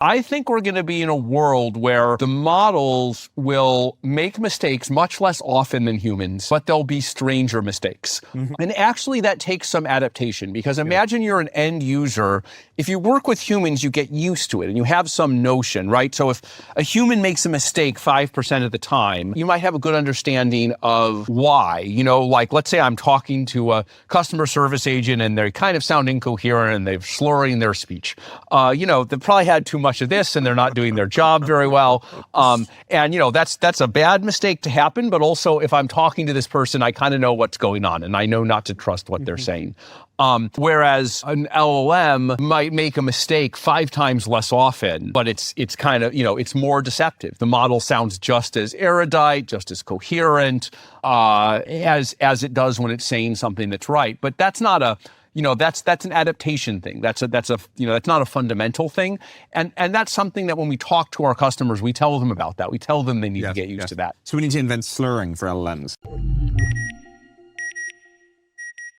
I think we're going to be in a world where the models will make mistakes much less often than humans, but they'll be stranger mistakes. And actually that takes some adaptation, because imagine you're an end user. If you work with humans, you get used to it and you have some notion, right? So if a human makes a mistake 5% of the time, you might have a good understanding of why. Like let's say I'm talking to a customer service agent and they kind of sound incoherent and they're slurring their speech. They probably had too much of this and they're not doing their job very well. That's a bad mistake to happen. But also if I'm talking to this person, I kind of know what's going on and I know not to trust what they're saying. Whereas an LLM might make a mistake 5 times less often, but it's kind of, it's more deceptive. The model sounds just as erudite, just as coherent, as it does when it's saying something that's right. But that's not that's an adaptation thing. That's not a fundamental thing. And that's something that when we talk to our customers, we tell them about that. We tell them they need to get used to that. So we need to invent slurring for LLMs.